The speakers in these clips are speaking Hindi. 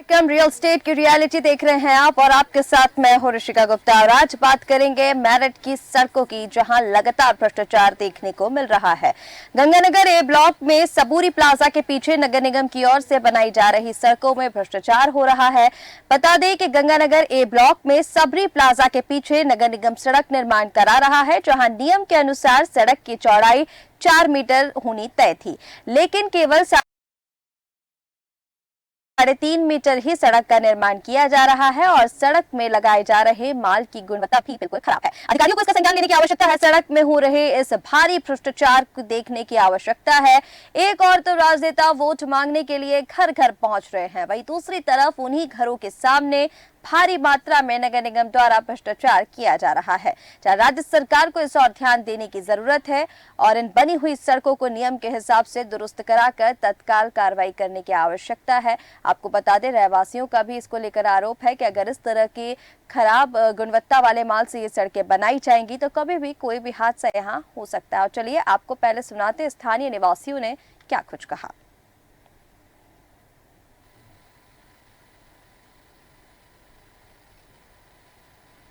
कार्यक्रम रियल स्टेट की रियलिटी देख रहे हैं आप और आपके साथ मैं हूं ऋषिका गुप्ता और आज बात करेंगे मेरठ की सड़कों की जहां लगातार भ्रष्टाचार देखने को मिल रहा है। गंगानगर ए ब्लॉक में सबूरी प्लाजा के पीछे नगर निगम की ओर से बनाई जा रही सड़कों में भ्रष्टाचार हो रहा है। बता दें कि गंगानगर ए ब्लॉक में सबरी प्लाजा के पीछे नगर निगम सड़क निर्माण करा रहा है, जहां नियम के अनुसार सड़क की चौड़ाई 4 मीटर होनी तय थी, लेकिन केवल 3.5 मीटर ही सड़क का निर्माण किया जा रहा है और सड़क में लगाए जा रहे माल की गुणवत्ता भी बिल्कुल खराब है। अधिकारियों को इसका संज्ञान लेने की आवश्यकता है। सड़क में हो रहे इस भारी भ्रष्टाचार को देखने की आवश्यकता है। एक और तो राजनेता वोट मांगने के लिए घर घर पहुंच रहे हैं, वहीं दूसरी तरफ उन्हीं घरों के सामने भारी मात्रा में नगर निगम द्वारा भ्रष्टाचार किया जा रहा है। जहां राज्य सरकार को इस और ध्यान देने की जरूरत है और इन बनी हुई सड़कों को नियम के हिसाब से दुरुस्त कराकर तत्काल कार्रवाई करने की आवश्यकता है। आपको बता दें, रहवासियों का भी इसको लेकर आरोप है कि अगर इस तरह की खराब गुणवत्ता वाले माल से ये सड़कें बनाई जाएंगी तो कभी भी कोई भी हादसा यहाँ हो सकता है। और चलिए आपको पहले सुनाते स्थानीय निवासियों ने क्या कुछ कहा।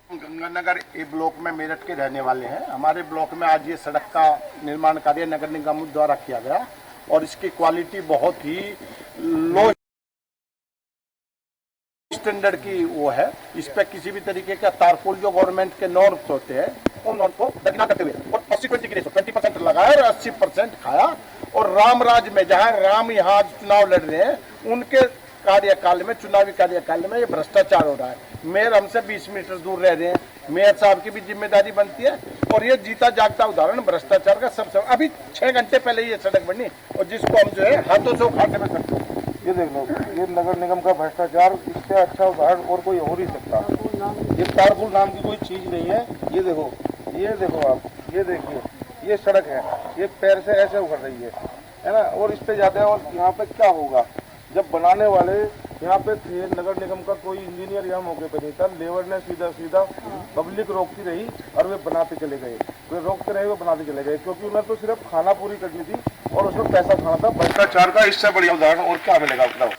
गंगानगर ए ब्लॉक में मेरठ के रहने वाले हैं। हमारे ब्लॉक में आज ये सड़क का निर्माण कार्य नगर निगम द्वारा किया गया और इसकी क्वालिटी बहुत ही लो स्टैंडर्ड की वो है। इस पे किसी भी तरीके का तारपुल जो गवर्नमेंट के नॉर्म्स होते हैं उन नॉर्म को दरकिनार करते हुए और 80-20 की रेशो 20% लगाया और 80% खाया। और रामराज में जहां राम यहाँ चुनाव लड़ रहे हैं उनके कार्यकाल में, चुनावी कार्यकाल में ये भ्रष्टाचार हो रहा है। मेयर हमसे 20 मीटर दूर रह रहे हैं, मेयर साहब की भी जिम्मेदारी बनती है और ये जीता जागता उदाहरण भ्रष्टाचार का सबसे। अभी 6 घंटे पहले ये सड़क बनी और जिसको हम जो है हाथों से उखाड़ने में करते हैं। ये देख लो, ये नगर निगम का भ्रष्टाचार, इससे अच्छा उदाहरण और कोई हो नहीं सकता। ये तारपुल नाम की कोई चीज नहीं है। ये देखो आप, ये देखिए, ये सड़क है, ये पैर से ऐसे उखड़ रही है ना। और इस पे जाते हैं और यहाँ पे क्या होगा, जब बनाने वाले यहाँ पे थे, नगर निगम का कोई इंजीनियर यहाँ मौके पे नहीं था, लेबर ने सीधा पब्लिक रोकती रही और वे बनाते चले गए। वे रोकते रहे, वे बनाते चले गए, क्योंकि उन्हें तो सिर्फ खाना पूरी करनी थी और उसमें पैसा खाना था। भ्रष्टाचार का इससे बढ़िया उदाहरण और क्या मिलेगा बताओ।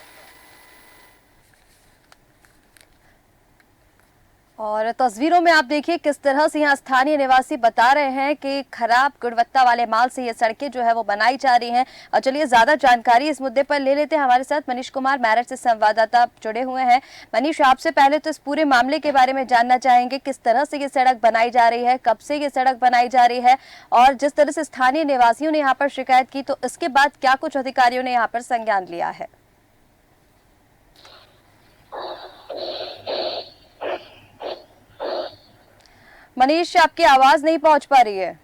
और तस्वीरों में आप देखिए किस तरह से यहाँ स्थानीय निवासी बता रहे हैं कि खराब गुणवत्ता वाले माल से ये सड़कें जो है वो बनाई जा रही हैं। और चलिए ज्यादा जानकारी इस मुद्दे पर ले लेते हैं। हमारे साथ मनीष कुमार मेरठ से संवाददाता जुड़े हुए हैं। मनीष, आपसे पहले तो इस पूरे मामले के बारे में जानना चाहेंगे, किस तरह से ये सड़क बनाई जा रही है, कब से ये सड़क बनाई जा रही है और जिस तरह से स्थानीय निवासियों ने यहाँ पर शिकायत की तो इसके बाद क्या कुछ अधिकारियों ने यहाँ पर संज्ञान लिया है? मनीष, आपकी आवाज नहीं पहुंच पा रही है।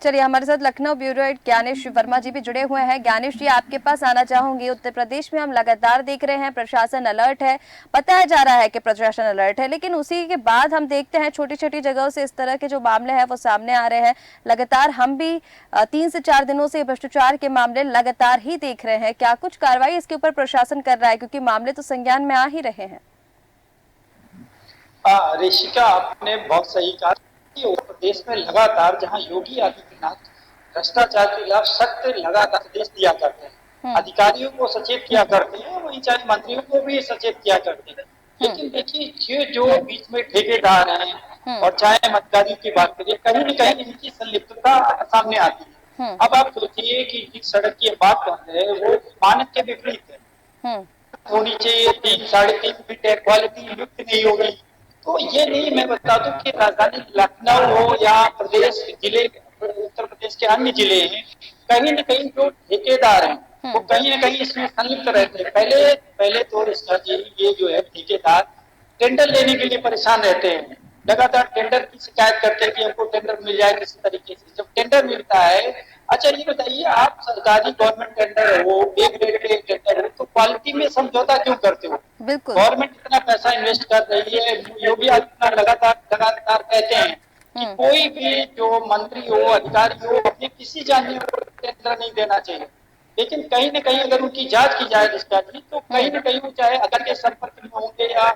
चलिए, हमारे साथ लखनऊ ब्यूरो हेड ज्ञानेश वर्मा जी भी जुड़े हुए हैं। ज्ञानेश जी, आपके पास आना चाहूंगी। उत्तर प्रदेश में हम लगातार देख रहे हैं प्रशासन अलर्ट है, बताया जा रहा है कि प्रशासन अलर्ट है, लेकिन उसी के बाद हम देखते हैं छोटी छोटी जगहों से इस तरह के जो मामले हैं वो सामने आ रहे हैं। लगातार हम भी 3 से 4 दिनों से भ्रष्टाचार के मामले लगातार ही देख रहे हैं। क्या कुछ कार्रवाई इसके ऊपर प्रशासन कर रहा है, क्योंकि मामले तो संज्ञान में आ ही रहे हैं? ऋषिका, आपने बहुत सही कहा कि उत्तर प्रदेश में लगातार जहां योगी आदित्यनाथ भ्रष्टाचार के खिलाफ सख्त लगातार आदेश दिया करते हैं, अधिकारियों को सचेत किया करते हैं, वहीं चाहे मंत्रियों को भी सचेत किया करते हैं। लेकिन देखिए, ये जो बीच में ठेकेदार हैं और चाहे हम अधिकारियों की बात करिए, कहीं न कहीं इनकी संलिप्तता सामने आती है। अब आप सोचिए कि जिस सड़क की बात कर रहे हैं वो मानक के विपरीत है, होनी चाहिए 3-3.5 फीट है, क्वालिटी युक्त नहीं होगी। तो ये नहीं, मैं बता दूं कि राजधानी लखनऊ हो या प्रदेश जिले, उत्तर प्रदेश के अन्य जिले हैं, कहीं न कहीं जो ठेकेदार हैं वो कहीं न कहीं इसमें संलिप्त रहते हैं। पहले तो ये जो है ठेकेदार टेंडर लेने के लिए परेशान रहते हैं, लगातार टेंडर की शिकायत करते हैं कि हमको टेंडर मिल जाए किसी तरीके से। जब टेंडर मिलता है, अच्छा ये बताइए, आप सरकारी गवर्नमेंट टेंडर हो, एक ग्रेड के टेंडर हो, तो क्वालिटी में समझौता क्यों करते हो? बिल्कुल, गवर्नमेंट इतना पैसा इन्वेस्ट कर रही है। योगी आदित्यनाथ लगातार कहते हैं कि कोई भी जो मंत्री हो, अधिकारी हो, अपने किसी जानने को टेंडर नहीं देना चाहिए। लेकिन कहीं न कहीं अगर उनकी जांच की जाए इसका, तो कहीं न कहीं वो चाहे अगर के संपर्क में होंगे या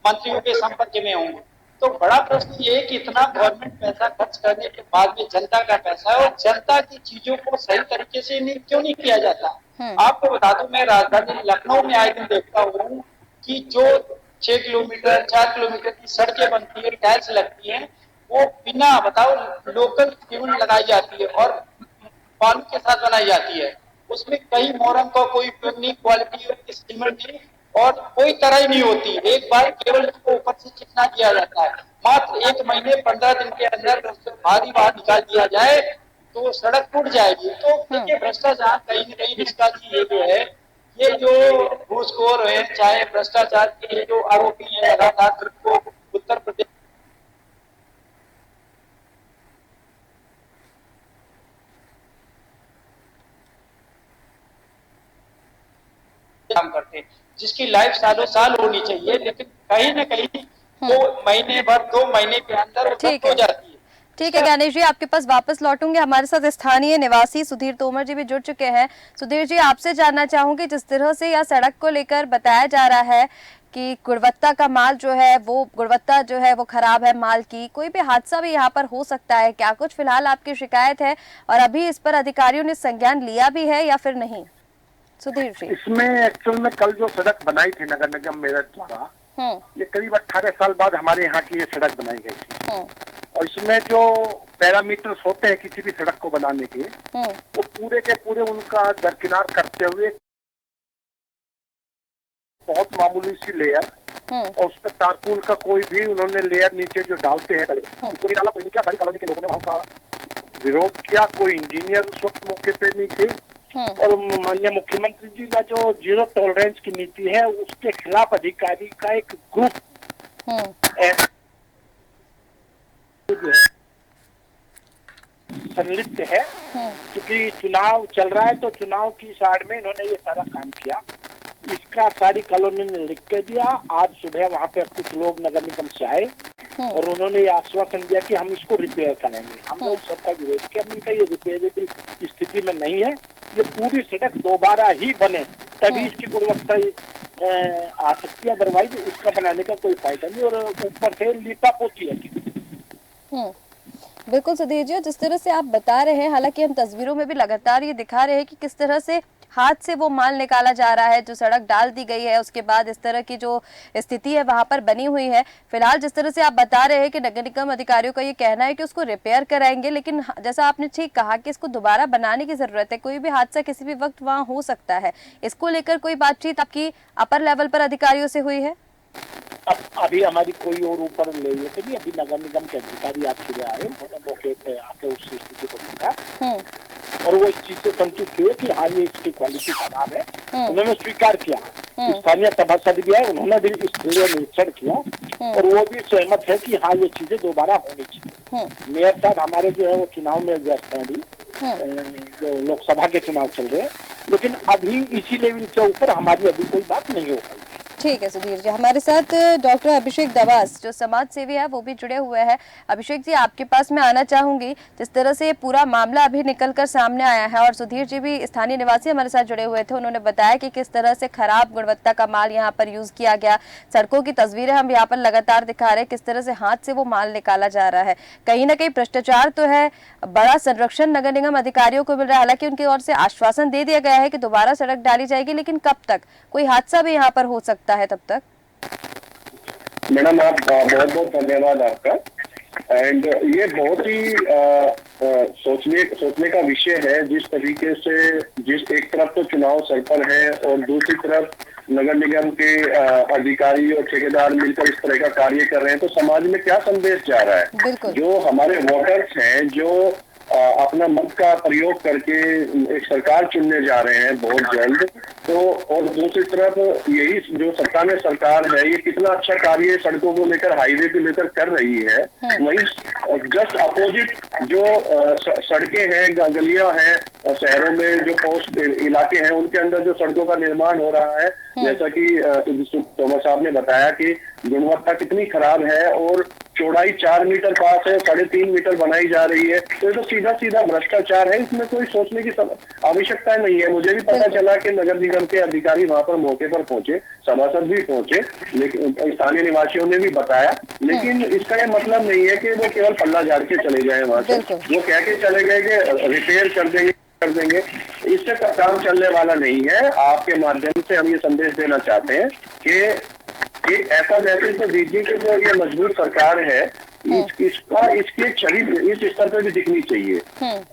मंत्रियों के संपर्क में होंगे, तो बड़ा प्रश्न ये है कि इतना गवर्नमेंट पैसा खर्च करने के बाद में जनता का पैसा है और जनता की चीजों को सही तरीके से क्यों नहीं किया जाता। आपको बता दूं, मैं राजधानी लखनऊ में आए दिन देखता हूँ कि जो 6 किलोमीटर 4 किलोमीटर की सड़कें बनती है, टाइल्स लगती है, वो बिना बताओ लोकल सीमेंट लगाई जाती है और बालू के साथ बनाई जाती है। उसमें कई मोरम का कोई उपयोग नहीं, क्वालिटी सीमेंट नहीं और कोई तरह नहीं होती। एक बार केवल उसको ऊपर से चिकना दिया जाता है। मात्र 1 महीने 15 दिन के अंदर भारी बाहर निकाल दिया जाए तो सड़क टूट जाएगी। तो देखिए, भ्रष्टाचार कहीं न कहीं इसका ये जो है, ये जो घूसखोर है, चाहे भ्रष्टाचार के जो आरोपी है लगातार जिनको उत्तर प्रदेश काम करते हैं, जिसकी लाइफ सालों साल होनी चाहिए, लेकिन कहीं न कहीं 2 महीने भर 2 महीने के अंदर वो खत्म हो जाती है। ठीक है ज्ञानेश जी, आपके पास वापस लौटूंगे। हमारे साथ स्थानीय निवासी सुधीर तोमर जी भी जुड़ चुके हैं। सुधीर जी, आपसे जानना चाहूंगी, जिस तरह से यह सड़क को लेकर बताया जा रहा है कि गुणवत्ता का माल जो है वो गुणवत्ता जो है वो खराब है माल की, कोई भी हादसा भी यहाँ पर हो सकता है, क्या कुछ फिलहाल आपकी शिकायत है और अभी इस पर अधिकारियों ने संज्ञान लिया भी है या फिर नहीं? सुधीर जी, इसमें एक्चुअल में कल जो सड़क बनाई थी नगर निगम मेरठ द्वारा, ये करीब 18 साल बाद हमारे यहाँ की ये सड़क बनाई गई थी और इसमें जो पैरामीटर्स होते हैं किसी भी सड़क को बनाने के, वो पूरे के पूरे उनका दरकिनार करते हुए बहुत मामूली सी लेयर और उस पर तारपुल का कोई भी उन्होंने लेयर नीचे जो डालते हैं कोई डाला, कोई क्या, सारी कॉलोनी के लोगों ने वहाँ का विरोध किया। कोई इंजीनियर उस वक्त मौके पे नहीं थे और माननीय मुख्यमंत्री जी का जो 0 टॉलरेंस की नीति है उसके खिलाफ अधिकारी का एक ग्रुप जो है संलिप्त है। क्योंकि चुनाव चल रहा है तो चुनाव की साइड में इन्होंने ये सारा काम किया। इसका सारी कॉलोनी ने लिख के दिया। आज सुबह वहाँ पे कुछ लोग नगर निगम से आए और उन्होंने ये आश्वासन दिया कि हम इसको रिपेयर करेंगे। हम लोग सबका विरोध किया, हमने कहा ये रिपेयरेबल स्थिति में नहीं है, ये पूरी सड़क दोबारा ही बने तभी इसकी गुणवत्ता आ सकती है, अदरवाइज इसका बनाने का कोई फायदा नहीं। और ऊपर से लीपा पोती है। बिल्कुल सुधीर जी, जिस तरह से आप बता रहे हैं, हालांकि हम तस्वीरों में भी लगातार ये दिखा रहे हैं कि किस तरह से हाथ से वो माल निकाला जा रहा है, जो सड़क डाल दी गई है उसके बाद इस तरह की जो स्थिति है वहां पर बनी हुई है। फिलहाल जिस तरह से आप बता रहे हैं कि नगर निगम अधिकारियों का ये कहना है कि उसको रिपेयर कराएंगे, लेकिन जैसा आपने ठीक कहा कि इसको दोबारा बनाने की जरूरत है, कोई भी हादसा किसी भी वक्त वहाँ हो सकता है। इसको लेकर कोई बातचीत आपकी अपर लेवल पर अधिकारियों से हुई है? अब अभी हमारी कोई और ऊपर ले तो नहीं, अभी नगर निगम के अधिकारी आपके आए, उन्होंने मौके पे आके उस स्थिति को देखा और वो इस चीज से संतुष्ट हुए कि हाँ ये इसकी क्वालिटी खराब है। उन्होंने स्वीकार किया, स्थानीय सभासद भी है, उन्होंने भी इसलिए निरीक्षण किया और वो भी सहमत है कि हाँ ये चीजें दोबारा होनी चाहिए। मेयर साहब हमारे जो है वो चुनाव में व्यस्त है अभी, जो लोकसभा के चुनाव चल रहे हैं, लेकिन अभी इसी लेवल के ऊपर हमारी अभी कोई बात नहीं हो पाई। ठीक है सुधीर जी, हमारे साथ डॉक्टर अभिषेक दवास जो समाज सेवी है वो भी जुड़े हुए हैं। अभिषेक जी, आपके पास मैं आना चाहूंगी। जिस तरह से ये पूरा मामला अभी निकलकर सामने आया है और सुधीर जी भी स्थानीय निवासी हमारे साथ जुड़े हुए थे, उन्होंने बताया कि किस तरह से खराब गुणवत्ता का माल यहाँ पर यूज किया गया। सड़कों की तस्वीरें हम यहाँ पर लगातार दिखा रहे हैं, किस तरह से हाथ से वो माल निकाला जा रहा है। कहीं ना कहीं भ्रष्टाचार तो है, बड़ा संरक्षण नगर निगम अधिकारियों को मिल रहा है। हालांकि उनकी ओर से आश्वासन दे दिया गया है कि दोबारा सड़क डाली जाएगी, लेकिन कब तक? कोई हादसा भी यहाँ पर हो सकता है तब तक। मैडम आप बहुत बहुत धन्यवाद आपका। एंड ये बहुत ही सोचने का विषय है, जिस तरीके से जिस एक तरफ तो चुनाव सर पर है और दूसरी तरफ नगर निगम के अधिकारी और ठेकेदार मिलकर इस तरह का कार्य कर रहे हैं, तो समाज में क्या संदेश जा रहा है? जो हमारे वोटर्स हैं जो अपना मत का प्रयोग करके एक सरकार चुनने जा रहे हैं बहुत जल्द, तो और दूसरी तरफ यही जो सत्ता में सरकार है ये कितना अच्छा कार्य सड़कों को लेकर, हाईवे को लेकर कर रही है, वहीं जस्ट अपोजिट जो सड़कें हैं, गलियां हैं, शहरों में जो पोस्ट इलाके हैं उनके अंदर जो सड़कों का निर्माण हो रहा है, जैसा कि तोमर साहब ने बताया कि गुणवत्ता कितनी खराब है और चौड़ाई 4 मीटर पास है, 3.5 मीटर बनाई जा रही है। तो ये तो सीधा सीधा भ्रष्टाचार है, इसमें कोई सोचने की आवश्यकता नहीं है। मुझे भी पता चला कि नगर निगम के अधिकारी वहां पर मौके पर पहुंचे, सभासद भी पहुंचे, लेकिन स्थानीय निवासियों ने भी बताया, लेकिन इसका ये मतलब नहीं है कि वो केवल पल्ला झाड़ के चले जाए वहां से। वो कह के चले गए कि रिपेयर कर देंगे, इससे काम चलने वाला नहीं है। आपके माध्यम से हम ये संदेश देना चाहते हैं कि एक ऐसा मैसेज तो दीजिए कि जो ये मजबूर सरकार है, इसकी एक छवि इस स्तर पर भी दिखनी चाहिए।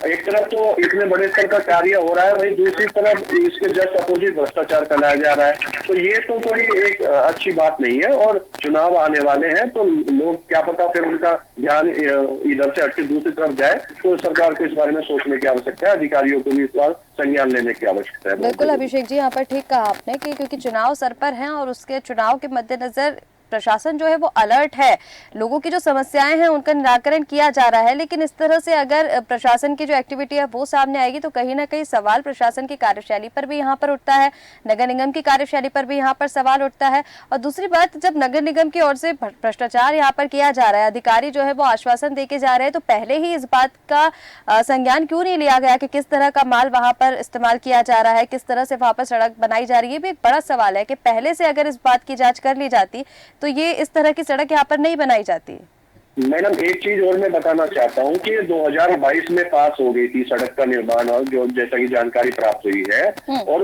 एक तरफ तो इतने बड़े स्तर का कार्य हो रहा है, वहीं दूसरी तरफ इसके जस्ट अपोजिट भ्रष्टाचार कराया जा रहा है। तो ये तो कोई एक अच्छी बात नहीं है। और चुनाव आने वाले हैं तो लोग क्या पता फिर उनका ध्यान इधर से हटके दूसरी तरफ जाए। तो सरकार को इस बारे में सोचने की आवश्यकता है, अधिकारियों को भी इस बार संज्ञान लेने की आवश्यकता है। बिल्कुल अभिषेक जी, यहाँ पर ठीक कहा आपने कि क्योंकि चुनाव सर पर हैं और उसके चुनाव के मद्देनजर प्रशासन जो है वो अलर्ट है, लोगों की जो समस्याएं हैं उनका निराकरण किया जा रहा है। लेकिन इस तरह से अगर प्रशासन की जो एक्टिविटी है वो सामने आएगी तो कहीं ना कहीं सवाल प्रशासन की कार्यशैली पर भी यहाँ पर उठता है, नगर निगम की कार्यशैली पर भी यहाँ पर सवाल उठता है। और दूसरी बात, जब नगर निगम की ओर से भ्रष्टाचार यहाँ पर किया जा रहा है, अधिकारी जो है वो आश्वासन देके जा रहे हैं, तो पहले ही इस बात का संज्ञान क्यों नहीं लिया गया कि किस तरह का माल वहां पर इस्तेमाल किया जा रहा है, किस तरह से वहां पर सड़क बनाई जा रही है। भी एक बड़ा सवाल है कि पहले से अगर इस बात की जांच कर ली जाती तो ये इस तरह की सड़क यहाँ पर नहीं बनाई जाती। मैडम एक चीज और मैं बताना चाहता हूँ कि 2022 में पास हो गई थी सड़क का निर्माण, और जो जैसा कि जानकारी प्राप्त हुई है, और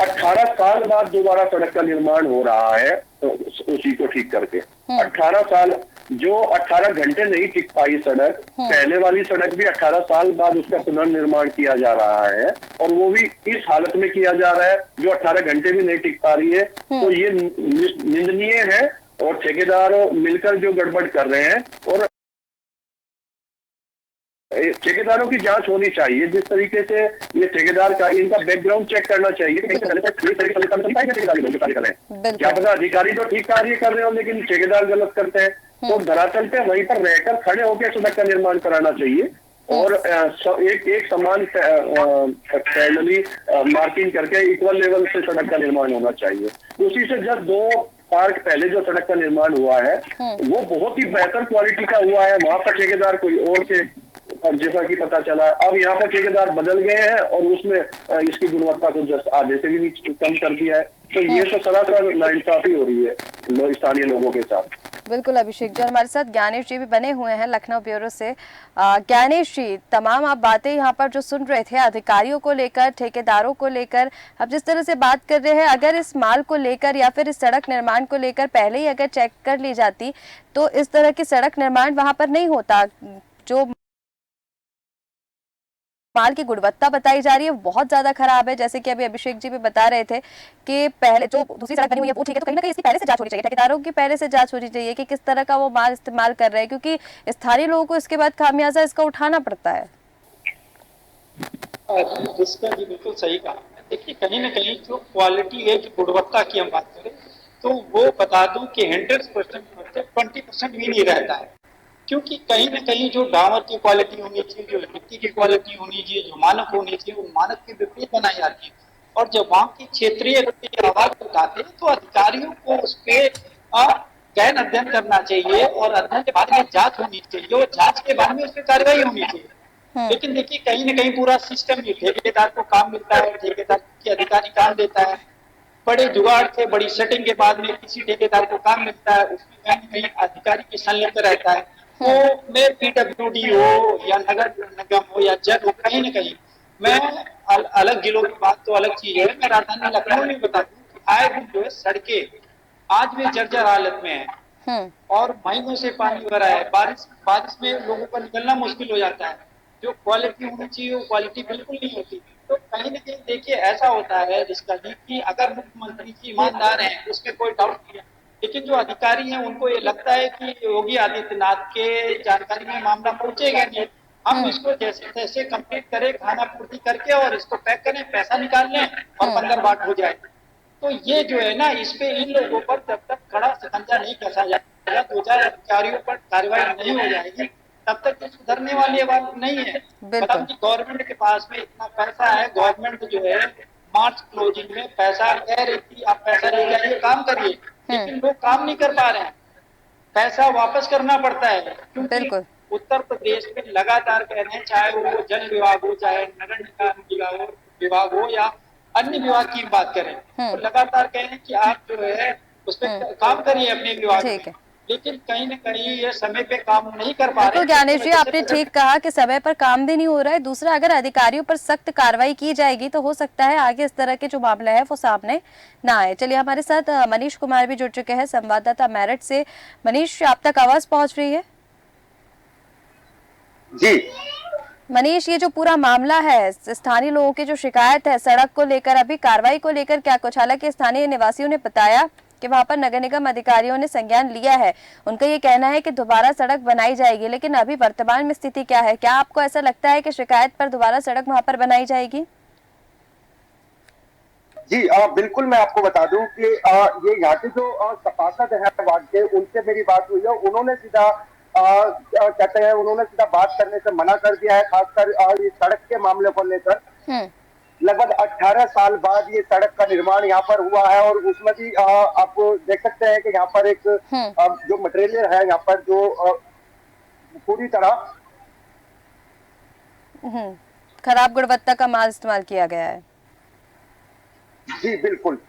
18 साल बाद दोबारा सड़क का निर्माण हो रहा है, तो उसी को ठीक करके 18 साल, जो 18 घंटे नहीं टिक पाई सड़क, पहले वाली सड़क भी 18 साल बाद उसका पुनर्निर्माण किया जा रहा है, और वो भी इस हालत में किया जा रहा है जो 18 घंटे भी नहीं टिक पा रही है। तो ये निंदनीय है, और ठेकेदार मिलकर जो गड़बड़ कर रहे हैं, और ठेकेदारोरों की जांच होनी चाहिए। जिस तरीके से ये ठेकेदार का, इनका बैकग्राउंड चेक करना चाहिए। क्या पता अधिकारी तो ठीक कार्य कर रहे हो लेकिन ठेकेदार गलत करते हैं, तो धरातल पे वहीं पर रहकर खड़े होकर सड़क का निर्माण कराना चाहिए। और एक समान पैरेलली मार्किंग करके इक्वल लेवल से सड़क का निर्माण होना चाहिए। उसी से जब 2 पार्क पहले जो सड़क का निर्माण हुआ है वो बहुत ही बेहतर क्वालिटी का हुआ है, वहां पर ठेकेदार कोई और थे, और जैसा कि पता चला अब यहाँ पर ठेकेदार बदल गए हैं और उसमें इसकी गुणवत्ता को जस्ट आधे से भी कम कर दिया है। तो ये तो सरासर नाइंसाफी हो रही है स्थानीय लोगों के साथ। बिल्कुल अभिषेक जी, और हमारे साथ ज्ञानेश जी भी बने हुए हैं लखनऊ ब्यूरो से। ज्ञानेश जी, तमाम आप बातें यहाँ पर जो सुन रहे थे अधिकारियों को लेकर, ठेकेदारों को लेकर, अब जिस तरह से बात कर रहे हैं, अगर इस माल को लेकर या फिर इस सड़क निर्माण को लेकर पहले ही अगर चेक कर ली जाती तो इस तरह की सड़क निर्माण वहां पर नहीं होता। जो माल की गुणवत्ता बताई जा रही है बहुत ज्यादा खराब है, जैसे कि अभी अभिषेक जी भी बता रहे थे कि पहले जो दूसरी सड़क बनी हुई है वो ठीक है, तो कहीं ना कहीं इसकी पहले से जांच होनी चाहिए, ठेकेदारों की पहले से जांच होनी चाहिए कि किस तरह का वो माल इस्तेमाल कर रहे हैं, क्योंकि स्थानीय लोगों को इसके बाद खामियाजा इसका उठाना पड़ता है। जी बिल्कुल सही कहा। देखिए कहीं ना कहीं जो क्वालिटी है, जो गुणवत्ता की हम बात करें तो वो बता दूं कि 100% 20% भी नहीं रहता है, क्योंकि कहीं ना कहीं जो डामर की क्वालिटी होनी चाहिए, जो मिट्टी की क्वालिटी होनी चाहिए, जो मानक होनी चाहिए, वो मानक के विपरीत बनाई जाती है। और जब वहाँ की क्षेत्रीय आवाज उठाते हैं तो अधिकारियों को उस पर गहन अध्ययन करना चाहिए, और अध्ययन के बाद में जांच होनी चाहिए, और जांच के बाद में उस पर कार्रवाई होनी चाहिए। लेकिन देखिए कहीं ना कहीं पूरा सिस्टम ही, ठेकेदार को काम मिलता है, ठेकेदार के अधिकारी काम देता है, बड़े जुगाड़ से बड़ी सेटिंग के बाद में किसी ठेकेदार को काम मिलता है, उसमें कहीं ना कहीं अधिकारी की संलिप्त रहता है। तो मैं PWD हो या नगर निगम हो या जज हो, कहीं ना कहीं मैं अलग जिलों की बात तो अलग चीज है, मैं राजधानी लखनऊ में बता दूं आए दिन जो है सड़कें आज भी जर्जर हालत में है, और महीनों से पानी भरा है। बारिश में लोगों का निकलना मुश्किल हो जाता है। जो क्वालिटी होनी चाहिए वो क्वालिटी बिल्कुल नहीं होती। तो कहीं ना कहीं देखिए ऐसा होता है जिसका कि अगर मुख्यमंत्री जी ईमानदार हैं उसमें कोई डाउट नहीं है, लेकिन जो अधिकारी हैं उनको ये लगता है कि योगी आदित्यनाथ के जानकारी में मामला पहुंचेगा नहीं, हम इसको जैसे तैसे कंप्लीट करें, खाना पूर्ति करके और इसको पैक करें, पैसा निकाल लें और बंदर बाट हो जाए। तो ये जो है ना, इस पे इन लोगों पर जब तक कड़ा शिकंजा नहीं कसा जाएगा, 2000 अधिकारियों पर कार्रवाई नहीं हो जाएगी, तब तक ये सुधरने वाली बात नहीं है। मतलब कि गवर्नमेंट के पास में इतना पैसा है, गवर्नमेंट जो है मार्च क्लोजिंग में पैसा कह रही थी आप पैसा ले जाइए काम करिए, लेकिन लोग काम नहीं कर पा रहे हैं। पैसा वापस करना पड़ता है, क्योंकि बिल्कुल। उत्तर प्रदेश में लगातार कह रहे हैं, चाहे वो जल विभाग हो, चाहे नगर निगम विभाग हो या अन्य विभाग की बात करें, तो लगातार कह रहे हैं कि आप जो है उस पर काम करिए अपने विभाग ठीक में, है। लेकिन कहीं न कहीं ये समय पे काम नहीं कर पा रहे बिल्कुल हैं। ज्ञानेश जी, तो आपने ठीक कहा कि समय पर काम भी नहीं हो रहा है। दूसरा, अगर अधिकारियों पर सख्त कार्रवाई की जाएगी तो हो सकता है आगे इस तरह के जो मामला है वो सामने ना आए। चलिए, हमारे साथ मनीष कुमार भी जुड़ चुके हैं, संवाददाता मेरठ से। मनीष, आप तक आवाज पहुंच रही है? जी मनीष, ये जो पूरा मामला है, स्थानीय लोगों की जो शिकायत है सड़क को लेकर, अभी कार्रवाई को लेकर क्या कुछ? हालांकि स्थानीय निवासियों ने बताया कि वहां पर नगर निगम अधिकारियों ने संज्ञान लिया है, उनका ये कहना है कि दोबारा सड़क बनाई जाएगी, लेकिन अभी वर्तमान में स्थिति क्या है? क्या आपको ऐसा लगता है कि शिकायत पर दोबारा सड़क वहां पर बनाई जाएगी? जी बिल्कुल, मैं आपको बता दूं कि ये यहाँ के जो सभासद है वार्ड के, उनसे मेरी बात हुई है। उन्होंने सीधा कहते हैं, उन्होंने सीधा बात करने से मना कर दिया है, खासकर ये सड़क के मामले को लेकर। लगभग 18 साल बाद ये सड़क का निर्माण यहाँ पर हुआ है, और उसमें भी आप देख सकते हैं कि यहाँ पर एक जो मटेरियल है यहाँ पर, जो पूरी तरह खराब गुणवत्ता का माल इस्तेमाल किया गया है। जी बिल्कुल।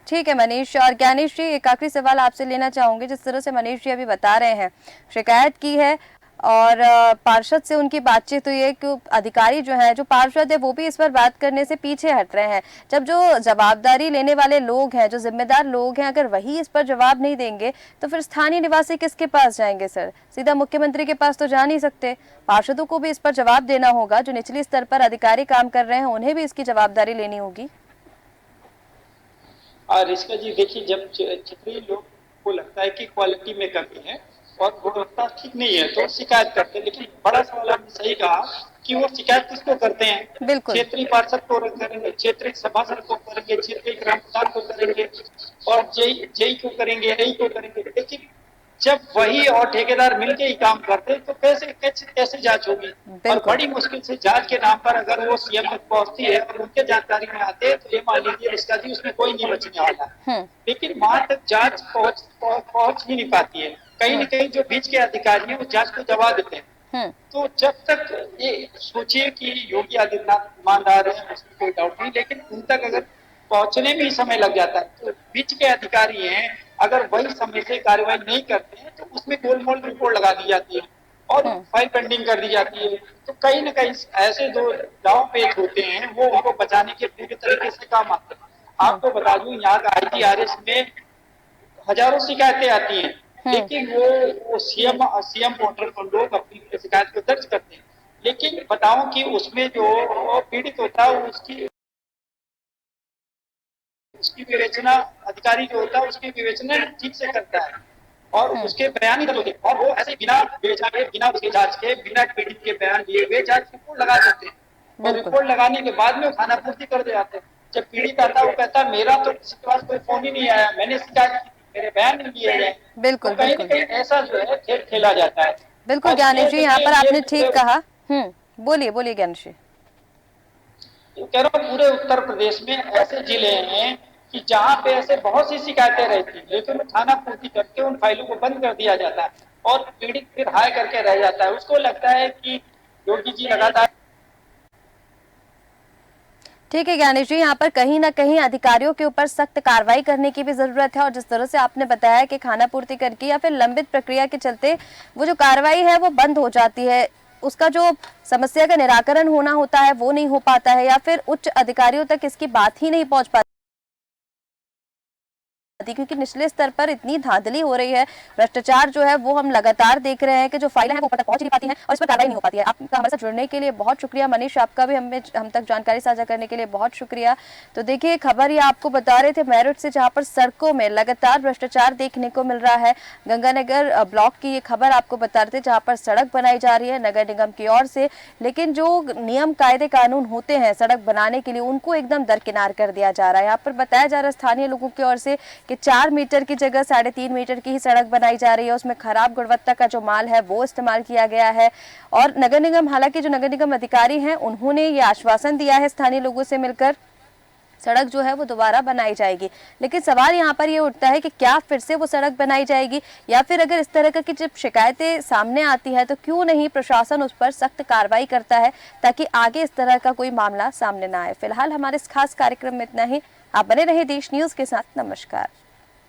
ठीक है मनीष। और ज्ञानेश जी, एक आखिरी सवाल आपसे लेना चाहूंगी। जिस तरह से मनीष जी अभी बता रहे हैं, शिकायत की है और पार्षद से उनकी बातचीत हुई है कि अधिकारी जो है, जो पार्षद है, वो भी इस पर बात करने से पीछे हट रहे हैं। जब जो जवाबदारी लेने वाले लोग हैं, जो जिम्मेदार लोग हैं, अगर वही इस पर जवाब नहीं देंगे तो फिर स्थानीय निवासी किसके पास जाएंगे? सर, सीधा मुख्यमंत्री के पास तो जा नहीं सकते। पार्षदों को भी इस पर जवाब देना होगा। जो निचली स्तर पर अधिकारी काम कर रहे हैं, उन्हें भी इसकी जवाबदारी लेनी होगी। और इसका जी देखिए, जब क्षेत्रीय लोग को लगता है कि क्वालिटी में कमी है और गुणवत्ता ठीक नहीं है तो शिकायत करते हैं, लेकिन बड़ा सवाल आपने सही कहा कि वो शिकायत किसको करते हैं? बिल्कुल। क्षेत्रीय पार्षद को करेंगे, क्षेत्रीय सभासद को करेंगे, क्षेत्रीय ग्राम प्रधान को करेंगे, और जेई को करेंगे, एई को करेंगे। लेकिन जब वही और ठेकेदार मिलके ही काम करते तो कैसे जांच होगी? और बड़ी मुश्किल से जांच के नाम पर अगर वो सीएम तक पहुंचती है और उनके जानकारी में आते हैं तो ये मान लीजिए इसका जी उसमें कोई नहीं बचने वाला। लेकिन वहां तक जांच पहुंच ही नहीं पाती है। कहीं न कहीं जो बीच के अधिकारी हैं वो जांच को दबा देते हैं। तो जब तक ये सोचिए कि योगी आदित्यनाथ ईमानदार है, उसमें कोई डाउट नहीं, लेकिन उन तक अगर पहुंचने में ही समय लग जाता है तो बीच के अधिकारी हैं, अगर वही समय से कार्रवाई नहीं करते हैं तो उसमें गोलमोल रिपोर्ट लगा दी जाती है और फाइल पेंडिंग कर दी जाती है। तो कहीं न कहीं ऐसे जो दांव पेच होते हैं वो उनको बचाने के पूरे तरीके से काम आते हैं। आपको बता दूं, यहाँ का IGRS में हजारों शिकायतें आती हैं, लेकिन वो सीएम पोर्टल पर लोग अपनी शिकायत को दर्ज करते हैं, लेकिन बताऊं कि उसमें जो पीड़ित होता है उसकी विवेचना अधिकारी जो होता है उसकी विवेचना ठीक से करता है और उसके बयान ही होते हैं, और वो ऐसे बिना विवेचना के, बिना उसके जांच के, बिना पीड़ित के बयान लिए हुए जांच रिपोर्ट लगा देते हैं, और रिपोर्ट लगाने के बाद में वो खाना पूर्ति कर दे जाते हैं। जब पीड़ित आता है वो कहता है मेरा तो किसी के पास कोई फोन ही नहीं आया, मैंने शिकायत की, मेरे बयान नहीं लिए गए। बिल्कुल, कहीं न कहीं ऐसा जो है खेल खेला जाता है। बिल्कुल ज्ञानेश जी, यहाँ पर आपने ठीक कहा। बोलिए ज्ञानेश जी। कह रहा हूँ पूरे उत्तर प्रदेश में ऐसे जिले हैं कि जहाँ पे ऐसे बहुत सी शिकायतें रहती हैं, लेकिन थाना पूर्ति करके उन फाइलों को बंद कर दिया जाता है और पीड़ित फिर हाय करके रह जाता है। उसको लगता है कि योगी जी लगातार। ठीक है ज्ञानेश जी, यहाँ पर कहीं ना कहीं अधिकारियों के ऊपर सख्त कार्रवाई करने की भी जरूरत है। और जिस तरह से आपने बताया कि खाना पूर्ति करके या फिर लंबित प्रक्रिया के चलते वो जो कार्रवाई है वो बंद हो जाती है, उसका जो समस्या का निराकरण होना होता है वो नहीं हो पाता है, या फिर उच्च अधिकारियों तक इसकी बात ही नहीं पहुंच पाती, क्योंकि निचले स्तर पर इतनी धांधली हो रही है, भ्रष्टाचार जो है वो हम लगातार देख रहे हैं कि जो फाइलें हैं वो ऊपर तक पहुंच नहीं पाती हैं और इस पर कार्रवाई नहीं हो पाती है। आपका हमारे साथ जुड़ने के लिए बहुत शुक्रिया मनीष, आपका भी हम तक जानकारी साझा करने के लिए बहुत शुक्रिया। तो देखिए, खबर ये आपको बता रहे थे मेरठ से, जहां पर सड़कों में लगातार भ्रष्टाचार देखने को मिल रहा है। गंगानगर ब्लॉक की ये खबर आपको बता रहे थे, जहाँ पर सड़क बनाई जा रही है नगर निगम की ओर से, लेकिन जो नियम कायदे कानून होते हैं सड़क बनाने के लिए उनको एकदम दरकिनार कर दिया जा रहा है। यहाँ पर बताया जा रहा है स्थानीय लोगों की ओर से कि 4 मीटर की जगह 3.5 मीटर की ही सड़क बनाई जा रही है, उसमें खराब गुणवत्ता का जो माल है वो इस्तेमाल किया गया है। और नगर निगम, हालांकि जो नगर निगम अधिकारी हैं उन्होंने ये आश्वासन दिया है स्थानीय लोगों से मिलकर सड़क जो है वो दोबारा बनाई जाएगी। लेकिन सवाल यहाँ पर ये उठता है कि क्या फिर से वो सड़क बनाई जाएगी, या फिर अगर इस तरह की जब शिकायतें सामने आती है तो क्यों नहीं प्रशासन उस पर सख्त कार्रवाई करता है ताकि आगे इस तरह का कोई मामला सामने ना आए। फिलहाल हमारे इस खास कार्यक्रम में इतना ही। आप बने रहे देश न्यूज के साथ। नमस्कार।